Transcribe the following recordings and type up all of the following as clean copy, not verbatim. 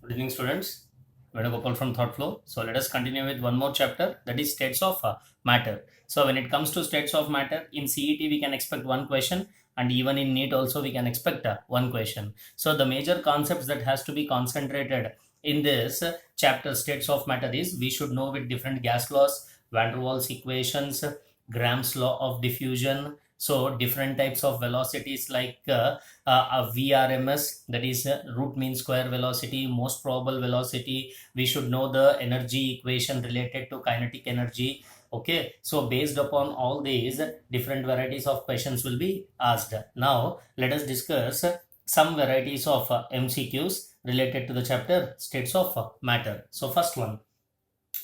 Good evening, students. Venugopal from Thought Flow. So let us continue with one more chapter, that is states of matter. So when it comes to states of matter, in CET we can expect one question, and even in NEET also we can expect one question. So the major concepts that has to be concentrated in this chapter states of matter is we should know with different gas laws, van der Waals equations, Graham's law of diffusion. So different types of velocities like a VRMS, that is root mean square velocity, most probable velocity. We should know the energy equation related to kinetic energy. Okay, so based upon all these, different varieties of questions will be asked. Now let us discuss some varieties of MCQs related to the chapter states of matter. So first one,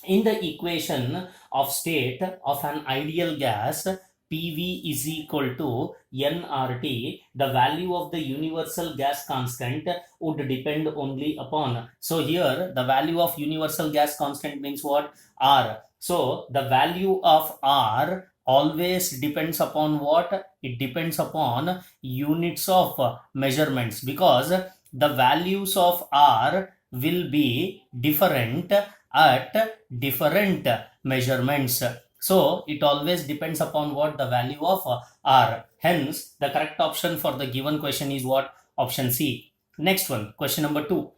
in the equation of state of an ideal gas, PV is equal to nRT, the value of the universal gas constant would depend only upon. So here the value of universal gas constant means what? R. So the value of R always depends upon what? It depends upon units of measurements, because the values of R will be different at different measurements. So it always depends upon what? The value of R. Hence, the correct option for the given question is what? Option C. Next one, question number 2.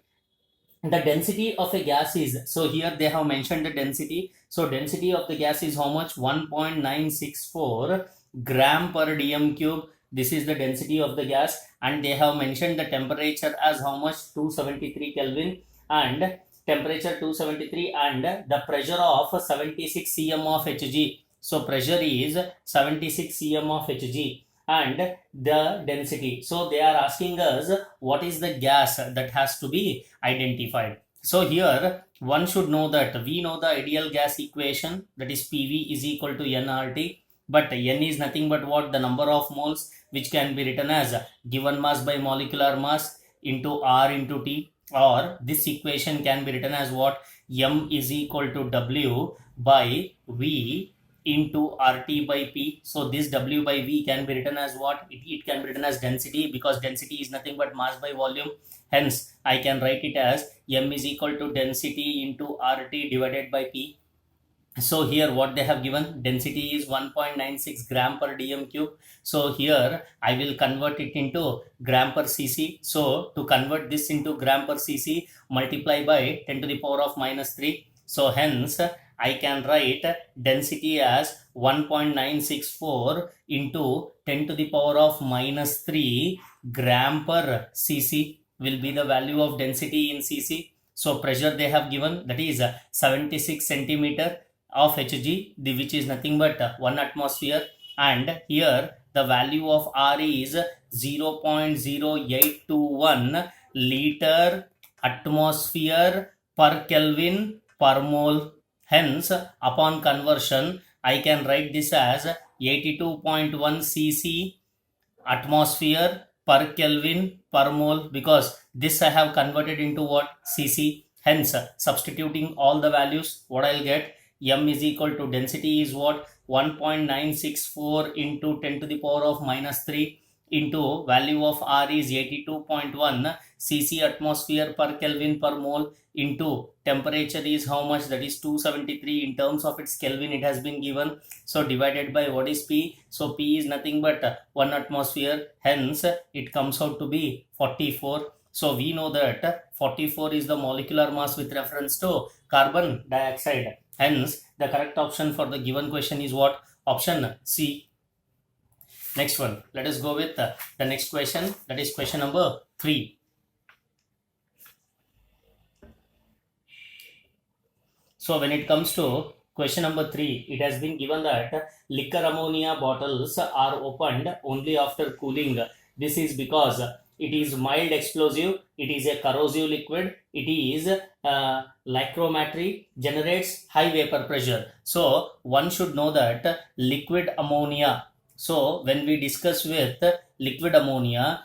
The density of a gas is, so here they have mentioned the density. So density of the gas is how much? 1.964 gram per dm cube. This is the density of the gas, and they have mentioned the temperature as how much? 273 Kelvin, and temperature 273, and the pressure of 76 cm of Hg. So pressure is 76 cm of Hg, and the density. So they are asking us what is the gas that has to be identified. So here one should know that we know the ideal gas equation, that is PV is equal to nRT, but n is nothing but what? The number of moles, which can be written as given mass by molecular mass into R into T, or this equation can be written as what? M is equal to W by V into RT by P. So this W by V can be written as what? It can be written as density, because density is nothing but mass by volume. Hence I can write it as M is equal to density into RT divided by P. So here what they have given, density is 1.96 gram per dm cube. So here I will convert it into gram per cc. So to convert this into gram per cc, multiply by 10 to the power of minus 3. So hence I can write density as 1.964 into 10 to the power of minus 3 gram per cc will be the value of density in cc. So pressure they have given, that is 76 centimeter of Hg, which is nothing but 1 atmosphere, and here the value of R is 0.0821 liter atmosphere per Kelvin per mole. Hence upon conversion I can write this as 82.1 cc atmosphere per Kelvin per mole, because this I have converted into what? Cc. Hence substituting all the values, what I'll get? M is equal to density is what? 1.964 into 10 to the power of minus 3 into value of R is 82.1 cc atmosphere per Kelvin per mole into temperature is how much? That is 273 in terms of its Kelvin it has been given. So divided by what is P? So P is nothing but 1 atmosphere. Hence it comes out to be 44. So we know that 44 is the molecular mass with reference to carbon dioxide. Hence the correct option for the given question is what? Option C. Next one, let us go with the next question, that is question number 3. So when it comes to question number 3, it has been given that liquor ammonia bottles are opened only after cooling. This is because it is mild explosive, it is a corrosive liquid, it is lycromatry, generates high vapor pressure. So one should know that liquid ammonia, so when we discuss with liquid ammonia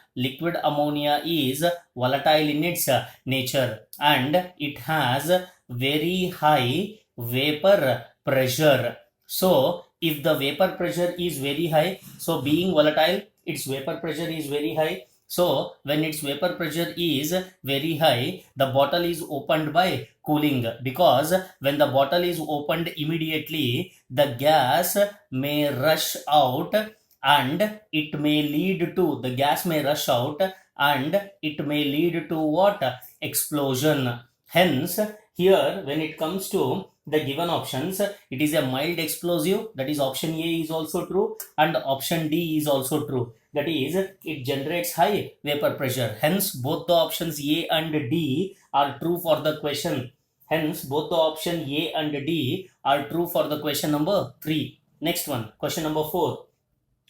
is volatile in its nature, and it has very high vapor pressure. So if the vapor pressure is very high, so being volatile, its vapor pressure is very high. So when its vapor pressure is very high, the bottle is opened by cooling, because when the bottle is opened immediately, the gas may rush out, and it may lead to the gas may rush out and it may lead to what? Explosion. Hence, here when it comes to the given options, it is a mild explosive, that is option A is also true, and option D is also true, that is it generates high vapor pressure. Hence both the options A and D are true for the question. Hence both the option A and D are true for the question number 3. Next one, question number 4.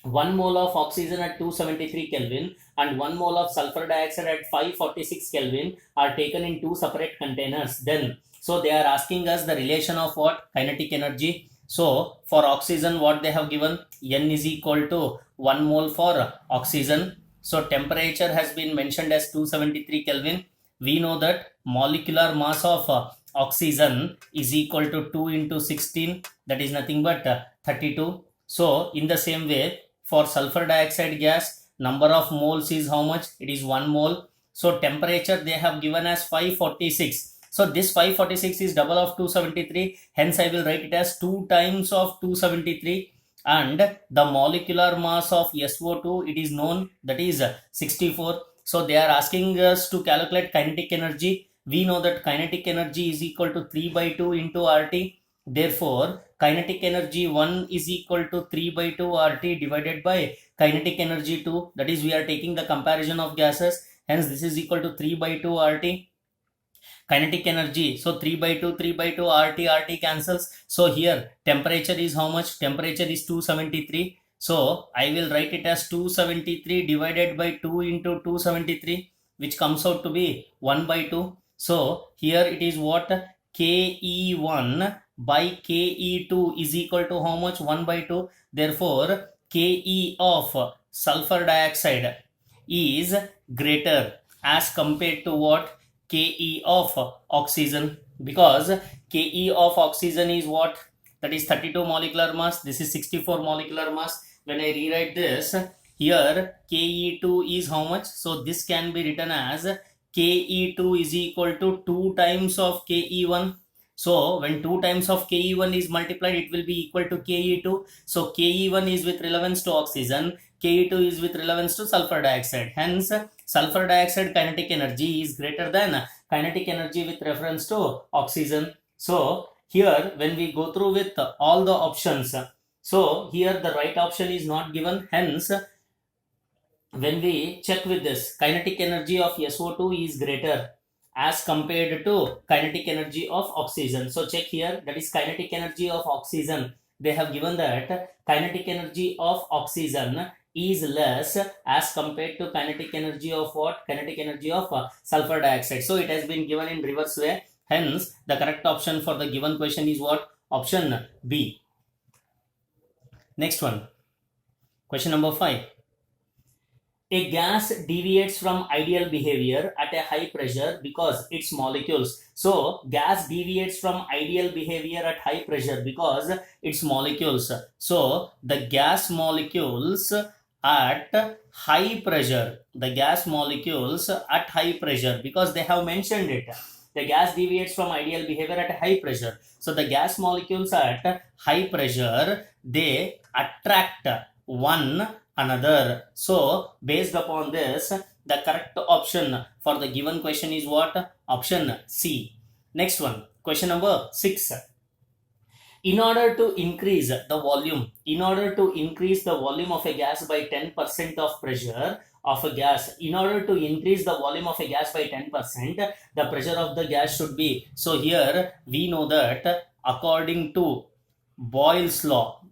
1 mole of oxygen at 273 Kelvin and 1 mole of sulfur dioxide at 546 Kelvin are taken in two separate containers. Then, so they are asking us the relation of what? Kinetic energy. So, for oxygen, what they have given? N is equal to 1 mole for oxygen. So, temperature has been mentioned as 273 Kelvin. We know that molecular mass of oxygen is equal to 2 into 16, that is nothing but 32. So, in the same way, for sulfur dioxide gas, number of moles is how much? It is 1 mole. So, temperature they have given as 546. So, this 546 is double of 273. Hence, I will write it as 2 times of 273. And the molecular mass of SO2, it is known, that is 64. So, they are asking us to calculate kinetic energy. We know that kinetic energy is equal to 3 by 2 into RT. Therefore, kinetic energy 1 is equal to 3 by 2 RT divided by kinetic energy 2. That is, we are taking the comparison of gases. Hence, this is equal to 3 by 2 RT. Kinetic energy. So, 3 by 2 RT cancels. So, here temperature is how much? Temperature is 273. So, I will write it as 273 divided by 2 into 273, which comes out to be 1 by 2. So, here it is what? KE1 by KE2 is equal to how much? 1 by 2. Therefore, KE of sulfur dioxide is greater as compared to what? KE of oxygen, because KE of oxygen is what? That is 32 molecular mass. This is 64 molecular mass. When I rewrite this, here KE2 is how much? So this can be written as KE2 is equal to 2 times of KE1. So when 2 times of KE1 is multiplied, it will be equal to KE2. So KE1 is with relevance to oxygen, KE2 is with relevance to sulfur dioxide. Hence, sulfur dioxide kinetic energy is greater than kinetic energy with reference to oxygen. So here when we go through with all the options, so here the right option is not given. Hence, when we check with this, kinetic energy of SO2 is greater as compared to kinetic energy of oxygen. So check here, that is kinetic energy of oxygen. They have given that kinetic energy of oxygen is less as compared to kinetic energy of what? Kinetic energy of sulfur dioxide. So it has been given in reverse way. Hence, the correct option for the given question is what? Option B. Next one. Question number 5. A gas deviates from ideal behavior at a high pressure because its molecules. So, gas deviates from ideal behavior at high pressure because its molecules. So, the gas molecules at high pressure. The gas molecules at high pressure, because they have mentioned it. The gas deviates from ideal behavior at high pressure. So, the gas molecules at high pressure, they attract one another. So, based upon this, the correct option for the given question is what? Option C. Next one, question number 6. In order to increase the volume of a gas by 10% of pressure of a gas, in order to increase the volume of a gas by 10%, the pressure of the gas should be. So, here we know that according to Boyle's law,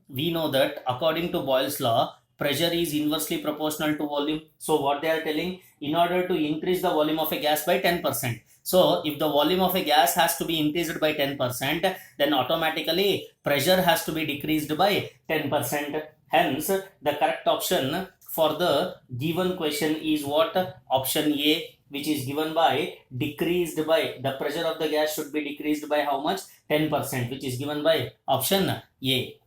pressure is inversely proportional to volume. So what they are telling, in order to increase the volume of a gas by 10%. So if the volume of a gas has to be increased by 10%, then automatically pressure has to be decreased by 10%. Hence, the correct option for the given question is what? Option A, which is given by decreased by, the pressure of the gas should be decreased by how much? 10%, which is given by option A.